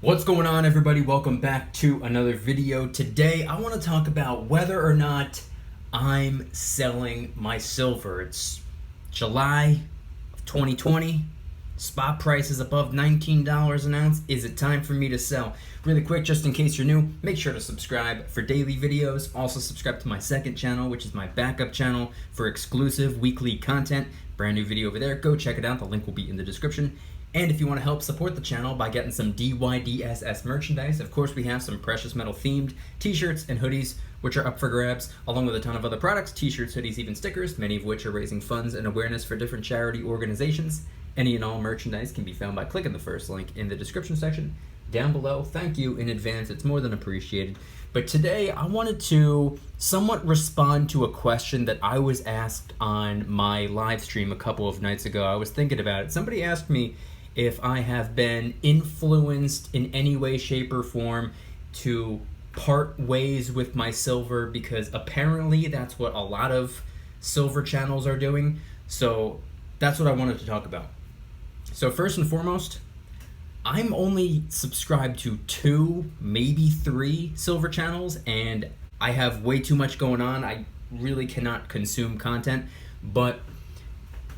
What's going on, everybody? Welcome back to another video. Today I want to talk about whether or not I'm selling my silver. It's July of 2020. Spot price is above $19 an ounce. Is it time for me to sell? Really quick, just in case you're new, make sure to subscribe for daily videos. Also subscribe to my second channel, which is my backup channel for exclusive weekly content. Brand new video over there. Go check it out. The link will be in the description. And if you want to help support the channel by getting some DYDSS merchandise, of course we have some precious metal themed t-shirts and hoodies, which are up for grabs, along with a ton of other products, t-shirts, hoodies, even stickers, many of which are raising funds and awareness for different charity organizations. Any and all merchandise can be found by clicking the first link in the description section down below. Thank you in advance, it's more than appreciated. But today I wanted to somewhat respond to a question that I was asked on my live stream a couple of nights ago. I was thinking about it. Somebody asked me if I have been influenced in any way, shape, or form to part ways with my silver, because apparently that's what a lot of silver channels are doing. So that's what I wanted to talk about. So first and foremost, I'm only subscribed to 2, maybe 3 silver channels, and I have way too much going on. I really cannot consume content, but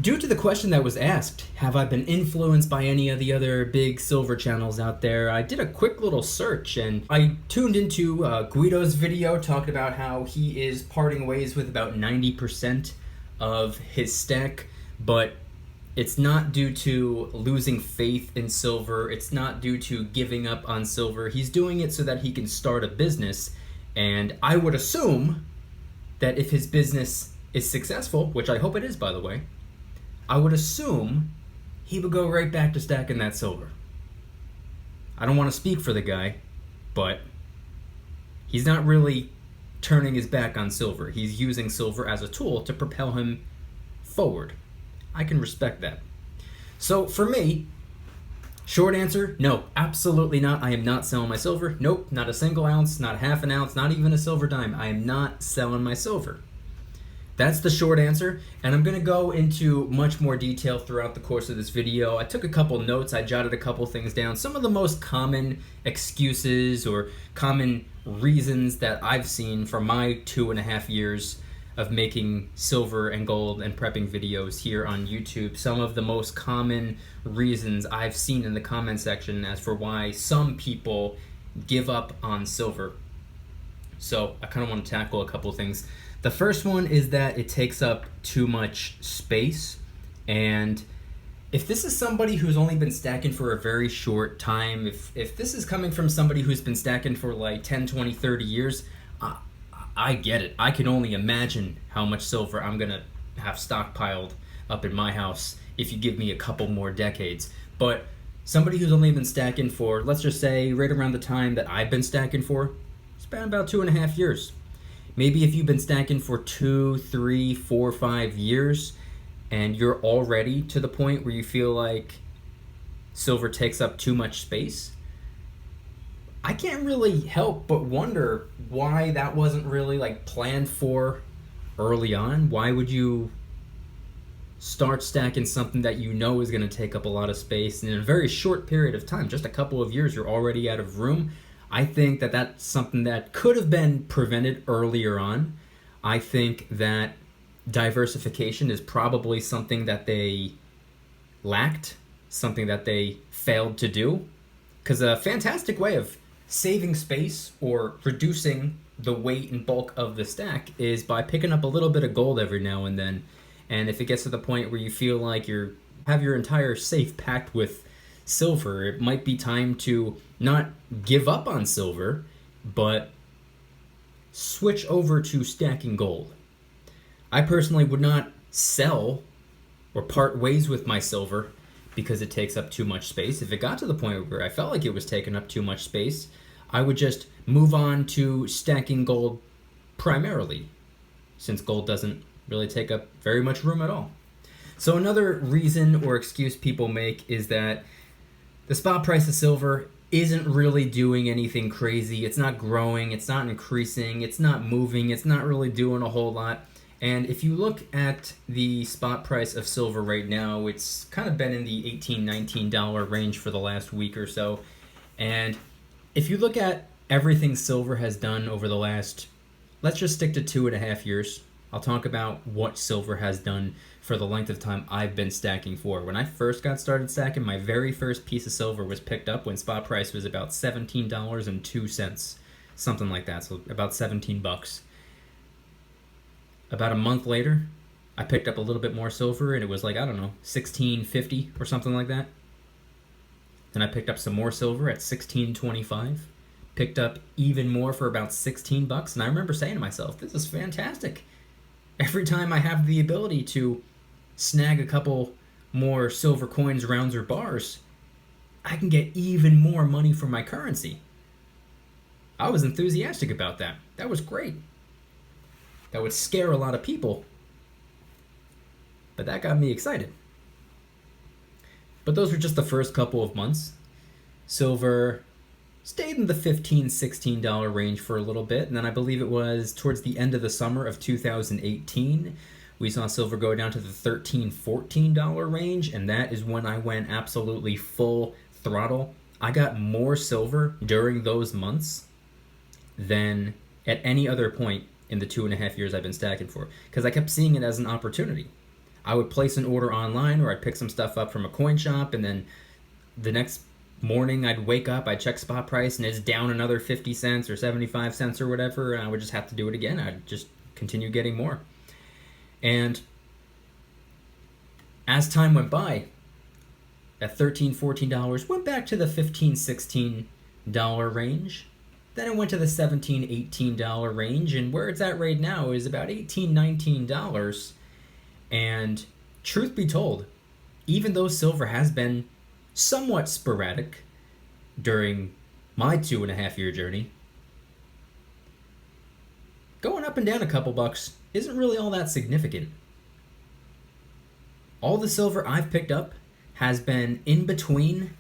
due to the question that was asked, have I been influenced by any of the other big silver channels out there, I did a quick little search and I tuned into Guido's video talking about how he is parting ways with about 90% of his stack, but it's not due to losing faith in silver, it's not due to giving up on silver. He's doing it so that he can start a business, and I would assume that if his business is successful, which I hope it is, by the way, I would assume he would go right back to stacking that silver. I don't want to speak for the guy, but he's not really turning his back on silver. He's using silver as a tool to propel him forward. I can respect that. So for me, short answer, no, absolutely not. I am not selling my silver. Nope, not a single ounce, not half an ounce, not even a silver dime. I am not selling my silver. That's the short answer, and I'm going to go into much more detail throughout the course of this video. I took a couple notes, I jotted a couple things down. Some of the most common excuses or common reasons that I've seen from my 2.5 years of making silver and gold and prepping videos here on YouTube. Some of the most common reasons I've seen in the comment section as for why some people give up on silver. So I kind of want to tackle a couple things. The first one is that it takes up too much space, and if this is somebody who's only been stacking for a very short time, if this is coming from somebody who's been stacking for like 10, 20, 30 years, I get it. I can only imagine how much silver I'm gonna have stockpiled up in my house if you give me a couple more decades. But somebody who's only been stacking for, let's just say, right around the time that I've been stacking for, it's been about 2.5 years. Maybe if you've been stacking for 2, 3, 4, 5 years and you're already to the point where you feel like silver takes up too much space, I can't really help but wonder why that wasn't really like planned for early on. Why would you start stacking something that you know is going to take up a lot of space, and in a very short period of time, just a couple of years, you're already out of room? I think that that's something that could have been prevented earlier on. I think that diversification is probably something that they lacked, something that they failed to do. Because a fantastic way of saving space or reducing the weight and bulk of the stack is by picking up a little bit of gold every now and then. And if it gets to the point where you feel like you have your entire safe packed with silver, it might be time to not give up on silver, but switch over to stacking gold. I personally would not sell or part ways with my silver because it takes up too much space. If it got to the point where I felt like it was taking up too much space, I would just move on to stacking gold primarily, since gold doesn't really take up very much room at all. So another reason or excuse people make is that the spot price of silver isn't really doing anything crazy. It's not growing, it's not increasing, it's not moving, it's not really doing a whole lot. And if you look at the spot price of silver right now, it's kind of been in the $18, $19 range for the last week or so. And if you look at everything silver has done over the last, let's just stick to 2.5 years. I'll talk about what silver has done for the length of time I've been stacking for. When I first got started stacking, my very first piece of silver was picked up when spot price was about $17.02, something like that, so about 17 bucks. About a month later, I picked up a little bit more silver and it was like, I don't know, $16.50 or something like that. Then I picked up some more silver at $16.25. Picked up even more for about 16 bucks, and I remember saying to myself, this is fantastic. Every time I have the ability to snag a couple more silver coins, rounds, or bars, I can get even more money for my currency. I was enthusiastic about that. That was great. That would scare a lot of people, but that got me excited. But those were just the first couple of months. Silver stayed in the $15, $16 range for a little bit, and then I believe it was towards the end of the summer of 2018, we saw silver go down to the $13, $14 range, and that is when I went absolutely full throttle. I got more silver during those months than at any other point in the 2.5 years I've been stacking for, because I kept seeing it as an opportunity. I would place an order online, or I'd pick some stuff up from a coin shop, and then the next morning I'd wake up, I'd check spot price, and it's down another 50 cents or 75 cents or whatever, and I would just have to do it again. I'd just continue getting more. And as time went by, at $13, $14, went back to the $15, $16 range. Then it went to the $17, $18 range, and where it's at right now is about $18, $19. And truth be told, even though silver has been somewhat sporadic during my 2.5 year journey, going up and down a couple bucks isn't really all that significant. All the silver I've picked up has been in between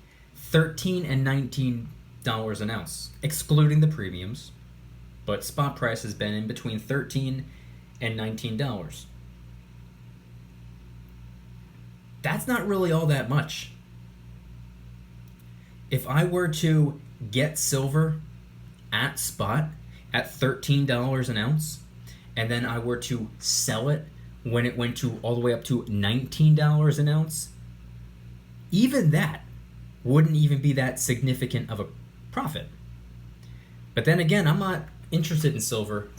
$13 and $19 an ounce, excluding the premiums, but spot price has been in between $13 and $19. That's not really all that much. If I were to get silver at spot at $13 an ounce, and then I were to sell it when it went to all the way up to $19 an ounce, even that wouldn't even be that significant of a profit. But then again, I'm not interested in silver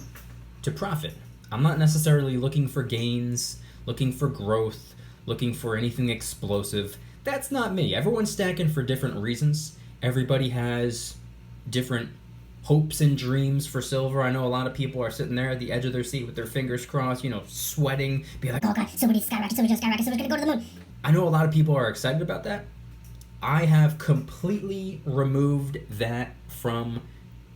to profit. I'm not necessarily looking for gains, looking for growth, looking for anything explosive. That's not me. Everyone's stacking for different reasons. Everybody has different hopes and dreams for silver. I know a lot of people are sitting there at the edge of their seat with their fingers crossed, sweating, be like, oh God, silver needs to skyrocket, silver's gonna skyrocket, silver's gonna go to the moon. I know a lot of people are excited about that. I have completely removed that from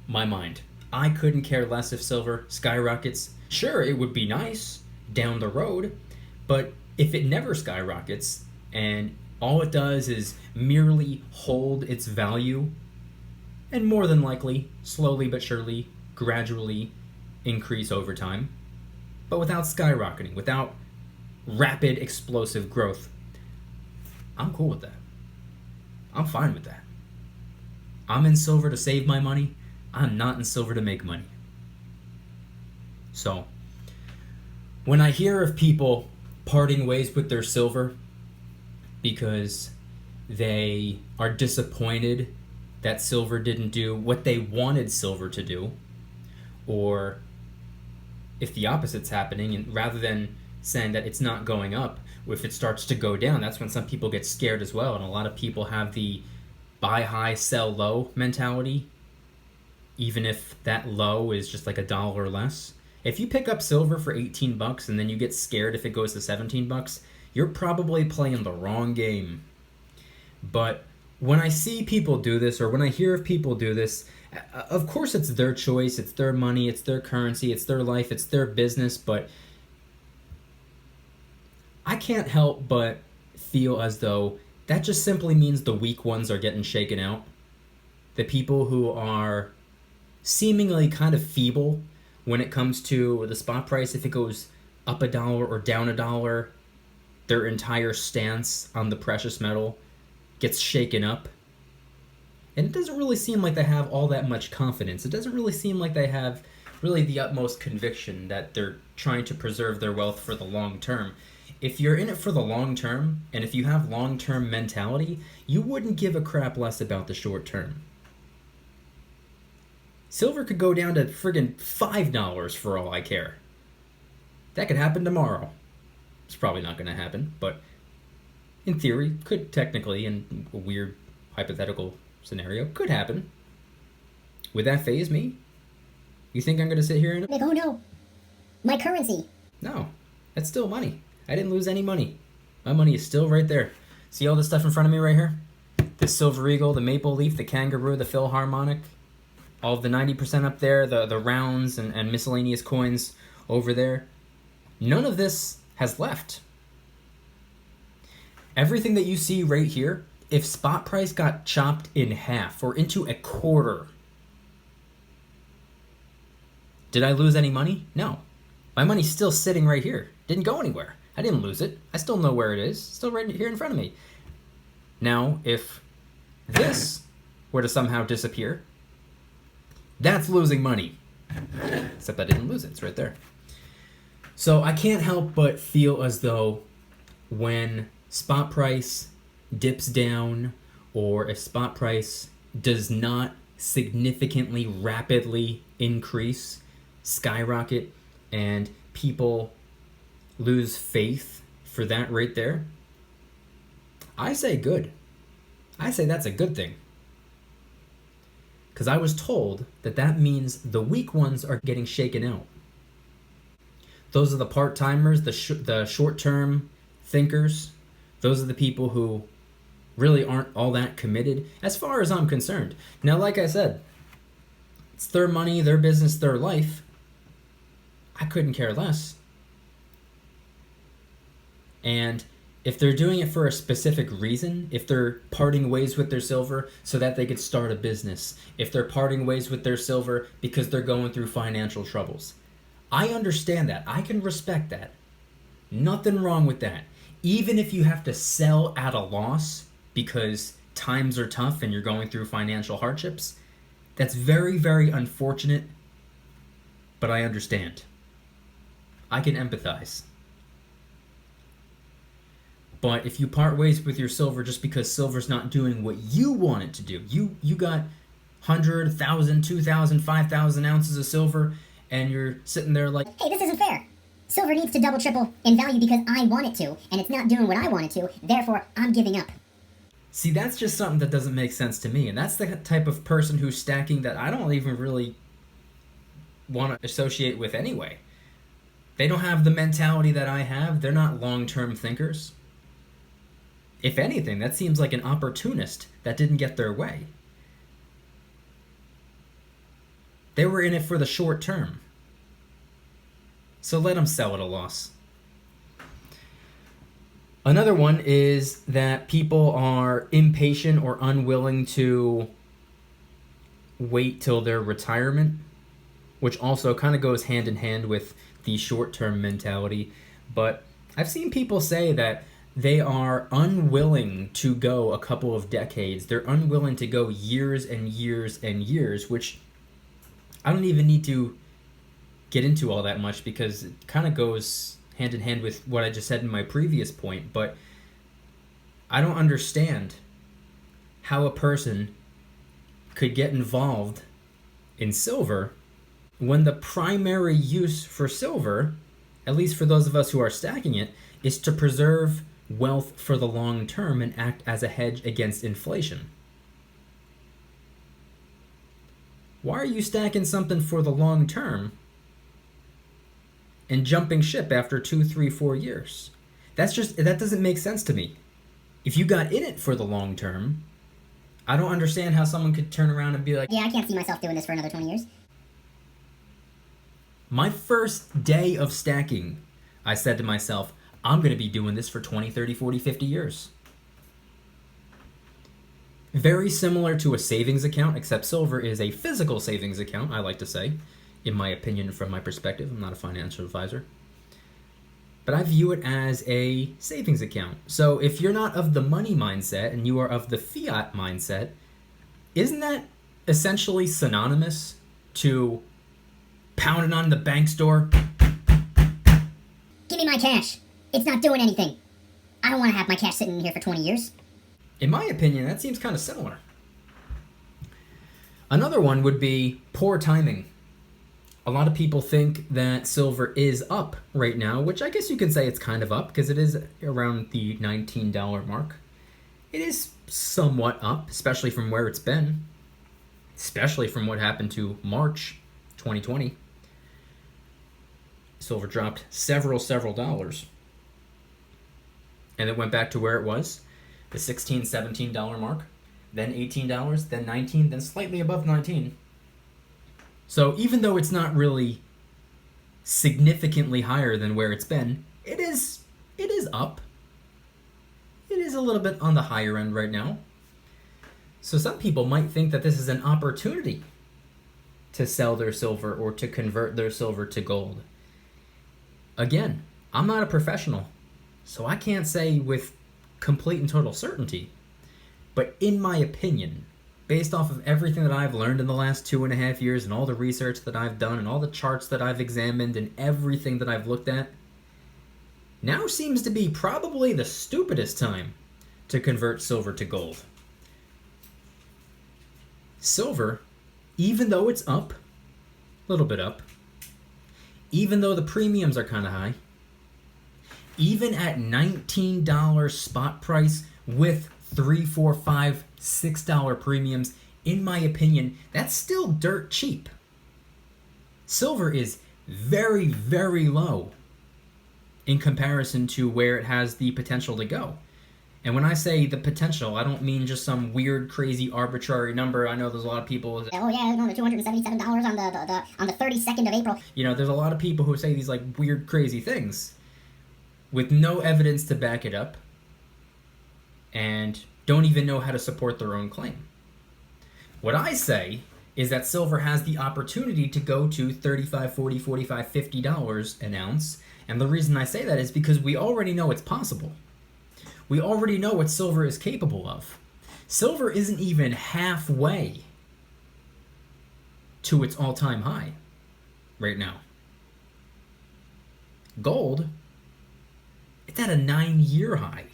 my mind. I couldn't care less if silver skyrockets. Sure, it would be nice down the road, but if it never skyrockets and all it does is merely hold its value and more than likely, slowly but surely, gradually increase over time, but without skyrocketing, without rapid explosive growth, I'm cool with that. I'm fine with that. I'm in silver to save my money. I'm not in silver to make money. So, when I hear of people parting ways with their silver because they are disappointed that silver didn't do what they wanted silver to do, or if the opposite's happening, and rather than saying that it's not going up, if it starts to go down, that's when some people get scared as well, and a lot of people have the buy high, sell low mentality, even if that low is just like $1 or less. If you pick up silver for 18 bucks and then you get scared if it goes to 17 bucks, you're probably playing the wrong game. But when I see people do this, or when I hear of people do this, of course it's their choice, it's their money, it's their currency, it's their life, it's their business, but I can't help but feel as though that just simply means the weak ones are getting shaken out. The people who are seemingly kind of feeble when it comes to the spot price, if it goes up $1 or down $1, their entire stance on the precious metal gets shaken up. And it doesn't really seem like they have all that much confidence. It doesn't really seem like they have really the utmost conviction that they're trying to preserve their wealth for the long term. If you're in it for the long term, and if you have long-term mentality, you wouldn't give a crap less about the short term. Silver could go down to friggin' $5 for all I care. That could happen tomorrow. It's probably not going to happen, but in theory, could technically, in a weird hypothetical scenario, could happen. Would that faze me? You think I'm going to sit here and... Like, oh no, my currency. No, that's still money. I didn't lose any money. My money is still right there. See all this stuff in front of me right here? The Silver Eagle, the Maple Leaf, the Kangaroo, the Philharmonic. All of the 90% up there, the rounds and miscellaneous coins over there. None of this has left. Everything that you see right here, if spot price got chopped in half or into a quarter, did I lose any money? No. My money's still sitting right here. Didn't go anywhere. I didn't lose it. I still know where it is. Still right here in front of me. Now, if this were to somehow disappear, that's losing money. Except I didn't lose it. It's right there. So I can't help but feel as though when spot price dips down, or if spot price does not significantly, rapidly increase, skyrocket, and people lose faith for that right there, I say good. I say that's a good thing. Because I was told that that means the weak ones are getting shaken out. Those are the part-timers, the short-term thinkers. Those are the people who really aren't all that committed, as far as I'm concerned. Now, like I said, it's their money, their business, their life. I couldn't care less. And if they're doing it for a specific reason, if they're parting ways with their silver so that they could start a business, if they're parting ways with their silver because they're going through financial troubles, I understand that. I can respect that. Nothing wrong with that. Even if you have to sell at a loss because times are tough and you're going through financial hardships, that's very, very unfortunate, but I understand. I can empathize. But if you part ways with your silver just because silver's not doing what you want it to do, you got 100, 1,000, 2,000, 5,000 ounces of silver, and you're sitting there like, Hey, this isn't fair. Silver needs to double, triple in value because I want it to, and it's not doing what I want it to, therefore I'm giving up. See, that's just something that doesn't make sense to me, and that's the type of person who's stacking that I don't even really want to associate with anyway. They don't have the mentality that I have. They're not long-term thinkers. If anything, that seems like an opportunist that didn't get their way. They were in it for the short term. So let them sell at a loss. Another one is that people are impatient or unwilling to wait till their retirement, which also kind of goes hand in hand with the short-term mentality. But I've seen people say that they are unwilling to go a couple of decades. They're unwilling to go years and years and years, which I don't even need to get into all that much because it kind of goes hand in hand with what I just said in my previous point. But I don't understand how a person could get involved in silver when the primary use for silver, at least for those of us who are stacking it, is to preserve wealth for the long term and act as a hedge against inflation. Why are you stacking something for the long term and jumping ship after 2, 3, 4 years? That doesn't make sense to me. If you got in it for the long term, I don't understand how someone could turn around and be like, Yeah, I can't see myself doing this for another 20 years. My first day of stacking, I said to myself, I'm going to be doing this for 20, 30, 40, 50 years. Very similar to a savings account, except silver is a physical savings account, I like to say, in my opinion, from my perspective. I'm not a financial advisor. But I view it as a savings account. So if you're not of the money mindset and you are of the fiat mindset, Isn't that essentially synonymous to pounding on the bank's door? Give me my cash. It's not doing anything. I don't want to have my cash sitting in here for 20 years. In my opinion, that seems kind of similar. Another one would be poor timing. A lot of people think that silver is up right now, which I guess you can say it's kind of up because it is around the $19 mark. It is somewhat up, especially from where it's been, especially from what happened to March 2020. Silver dropped several dollars. And it went back to where it was, the $16, $17 mark, then $18, then $19, then slightly above $19. So even though it's not really significantly higher than where it's been, it is up. It is a little bit on the higher end right now. So some people might think that this is an opportunity to sell their silver or to convert their silver to gold. Again, I'm not a professional, so I can't say with complete and total certainty. But in my opinion, based off of everything that I've learned in the last 2.5 years and all the research that I've done and all the charts that I've examined and everything that I've looked at, now seems to be probably the stupidest time to convert silver to gold. Silver, even though it's up, a little bit up, even though the premiums are kind of high, even at $19 spot price with $3, $4, $5, $6 premiums, in my opinion, that's still dirt cheap. Silver is very low in comparison to where it has the potential to go. And when I say the potential, I don't mean just some weird, crazy, arbitrary number. I know there's a lot of people. Oh yeah, the $277 on the 32nd of April. You know, there's a lot of people who say these like weird, crazy things with no evidence to back it up and don't even know how to support their own claim. What I say is that silver has the opportunity to go to $35, $40, $45, $50 an ounce. And the reason I say that is because we already know it's possible. We already know what silver is capable of. Silver isn't even halfway to its all-time high right now. Gold, it's at a 9-year high.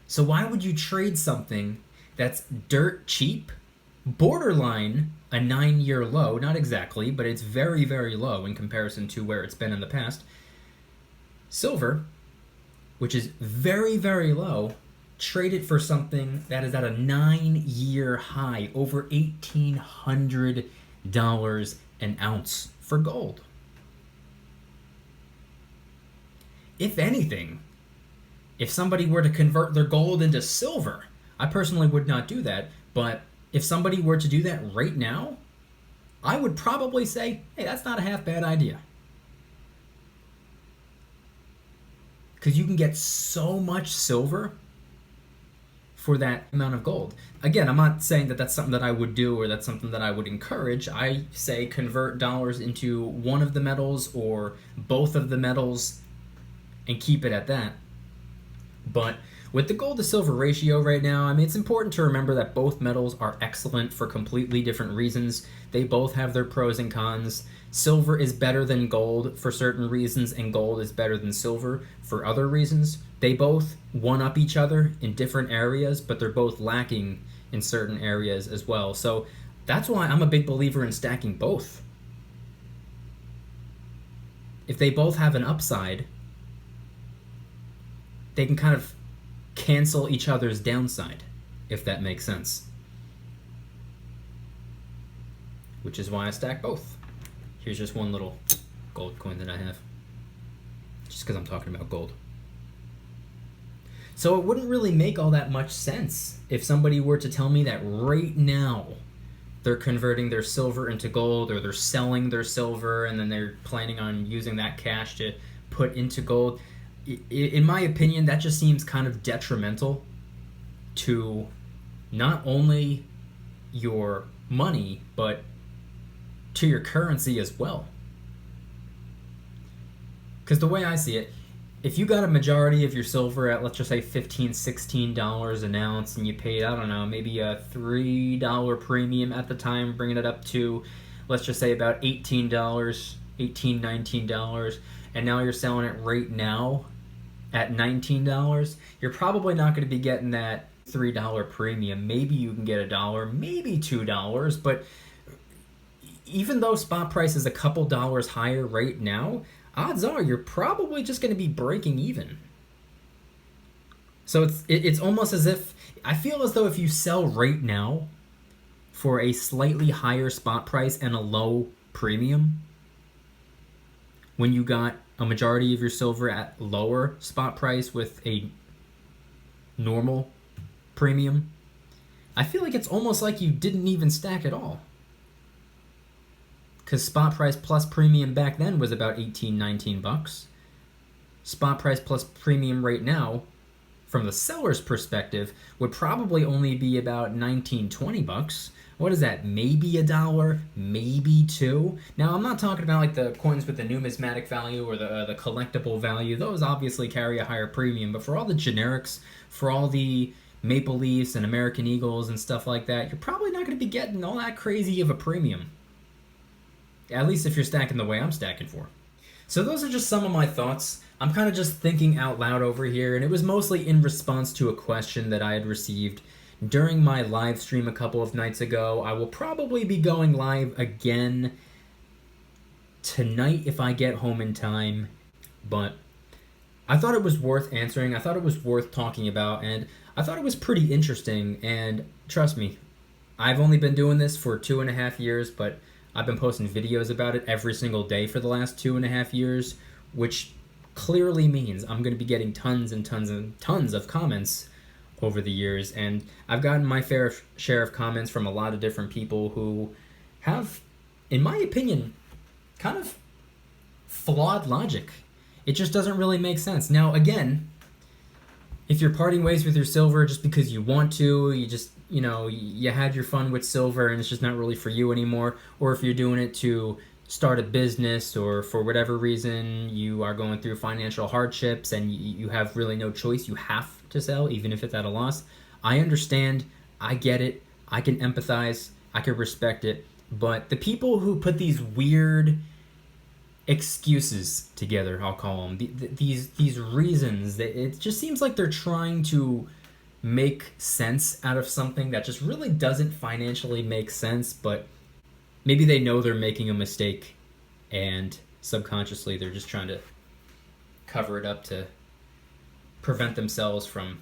So why would you trade something that's dirt cheap, borderline a 9-year low, not exactly, but it's very low in comparison to where it's been in the past. Silver, which is very low, trade it for something that is at a 9-year high, over $1,800 an ounce for gold. If anything, if somebody were to convert their gold into silver, I personally would not do that, but if somebody were to do that right now, I would probably say, hey, that's not a half bad idea. Because you can get so much silver for that amount of gold. Again, I'm not saying that that's something that I would do or that's something that I would encourage. I say convert dollars into one of the metals or both of the metals and keep it at that. But with the gold to silver ratio right now, I mean, it's important to remember that both metals are excellent for completely different reasons. They both have their pros and cons. Silver is better than gold for certain reasons, and gold is better than silver for other reasons. They both one-up each other in different areas, but they're both lacking in certain areas as well. So that's why I'm a big believer in stacking both. If they both have an upside, they can kind of cancel each other's downside, if that makes sense. Which is why I stack both. Here's just one little gold coin that I have. Just because I'm talking about gold. So it wouldn't really make all that much sense if somebody were to tell me that right now they're converting their silver into gold, or they're selling their silver and then they're planning on using that cash to put into gold. In my opinion, that just seems kind of detrimental to not only your money, but to your currency as well. Because the way I see it, if you got a majority of your silver at, let's just say $15, $16 an ounce, and you paid, I don't know, maybe a $3 premium at the time, bringing it up to, let's just say about $18, $19, and now you're selling it right now at $19, you're probably not going to be getting that $3 premium. Maybe you can get $1, maybe $2, but even though spot price is a couple dollars higher right now, odds are you're probably just going to be breaking even. So it's almost as if, I feel as though if you sell right now for a slightly higher spot price and a low premium, when you got a majority of your silver at lower spot price with a normal premium, I feel like it's almost like you didn't even stack at all. Because spot price plus premium back then was about 18, 19 bucks. Spot price plus premium right now, from the seller's perspective, would probably only be about 19, 20 bucks. What is that? Maybe $1, maybe $2. Now, I'm not talking about like the coins with the numismatic value or the collectible value. Those obviously carry a higher premium. But for all the generics, for all the Maple Leafs and American Eagles and stuff like that, you're probably not going to be getting all that crazy of a premium. At least if you're stacking the way I'm stacking for. So those are just some of my thoughts. I'm kind of just thinking out loud over here, and it was mostly in response to a question that I had received during my live stream a couple of nights ago. I will probably be going live again tonight if I get home in time, but I thought it was worth answering. I thought it was worth talking about, and I thought it was pretty interesting. And trust me, I've only been doing this for 2.5 years, but I've been posting videos about it every single day for the last 2.5 years, which clearly means I'm going to be getting tons and tons and tons of comments over the years. And I've gotten my fair share of comments from a lot of different people who have, in my opinion, kind of flawed logic. It just doesn't really make sense. Now, again, if you're parting ways with your silver just because you want to, you just, you know, you had your fun with silver and it's just not really for you anymore, or if you're doing it to start a business or for whatever reason you are going through financial hardships and you have really no choice, you have to sell even if it's at a loss. I understand, I get it, I can empathize, I can respect it, but the people who put these weird excuses together, I'll call them, these reasons, that it just seems like they're trying to make sense out of something that just really doesn't financially make sense, but maybe they know they're making a mistake and subconsciously they're just trying to cover it up to prevent themselves from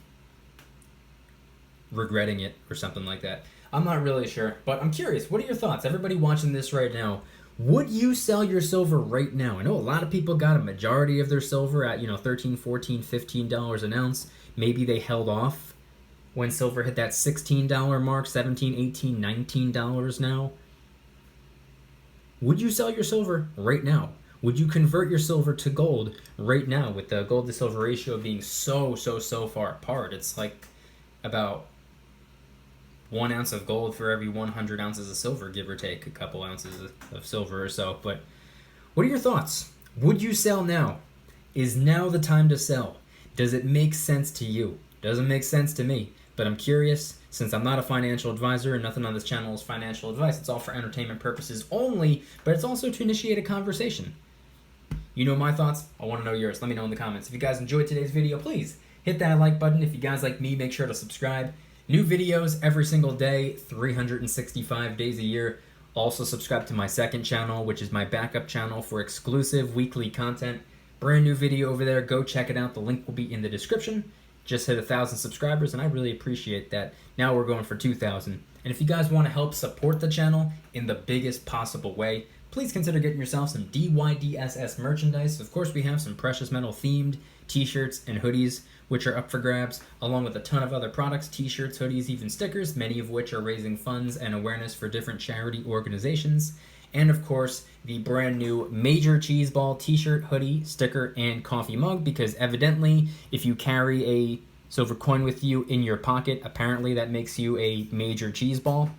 regretting it or something like that. I'm not really sure, but I'm curious. What are your thoughts? Everybody watching this right now, would you sell your silver right now? I know a lot of people got a majority of their silver at, $13, $14, $15 an ounce. Maybe they held off when silver hit that $16 mark, $17, $18, $19 now. Would you sell your silver right now? Would you convert your silver to gold right now with the gold to silver ratio being so far apart? It's like about 1 ounce of gold for every 100 ounces of silver, give or take a couple ounces of silver or so. But what are your thoughts? Would you sell now? Is now the time to sell? Does it make sense to you? Doesn't make sense to me, but I'm curious. Since I'm not a financial advisor and nothing on this channel is financial advice, it's all for entertainment purposes only, but it's also to initiate a conversation. You know my thoughts, I want to know yours. Let me know in the comments. If you guys enjoyed today's video, please hit that like button. If you guys like me, make sure to subscribe. New videos every single day, 365 days a year. Also subscribe to my second channel, which is my backup channel for exclusive weekly content. Brand new video over there, go check it out. The link will be in the description. Just hit 1,000 subscribers and I really appreciate that. Now we're going for 2,000. And if you guys want to help support the channel in the biggest possible way, please consider getting yourself some DYDSS merchandise. Of course, we have some precious metal themed t-shirts and hoodies, which are up for grabs, along with a ton of other products, t-shirts, hoodies, even stickers, many of which are raising funds and awareness for different charity organizations. And of course, the brand new Major Cheese Ball t-shirt, hoodie, sticker, and coffee mug, because evidently, if you carry a silver coin with you in your pocket, apparently that makes you a Major Cheese Ball.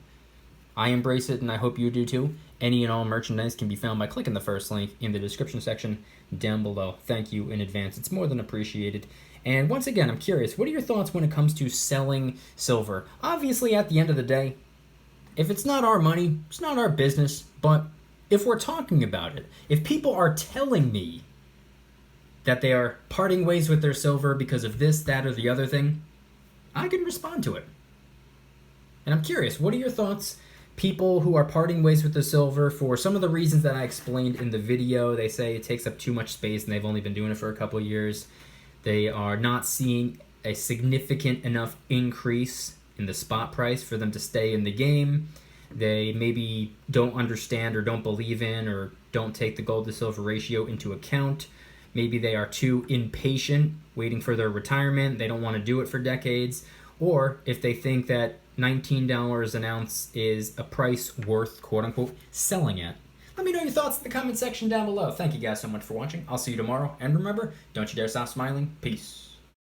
I embrace it, and I hope you do too. Any and all merchandise can be found by clicking the first link in the description section down below. Thank you in advance. It's more than appreciated. And once again, I'm curious, what are your thoughts when it comes to selling silver? Obviously, at the end of the day, if it's not our money, it's not our business. But if we're talking about it, if people are telling me that they are parting ways with their silver because of this, that, or the other thing, I can respond to it. And I'm curious, what are your thoughts? People who are parting ways with the silver for some of the reasons that I explained in the video. They say it takes up too much space and they've only been doing it for a couple of years. They are not seeing a significant enough increase in the spot price for them to stay in the game. They maybe don't understand or don't believe in or don't take the gold to silver ratio into account. Maybe they are too impatient, waiting for their retirement. They don't want to do it for decades. Or if they think that $19 an ounce is a price worth, quote unquote, selling at. Let me know your thoughts in the comment section down below. Thank you guys so much for watching. I'll see you tomorrow. And remember, don't you dare stop smiling. Peace.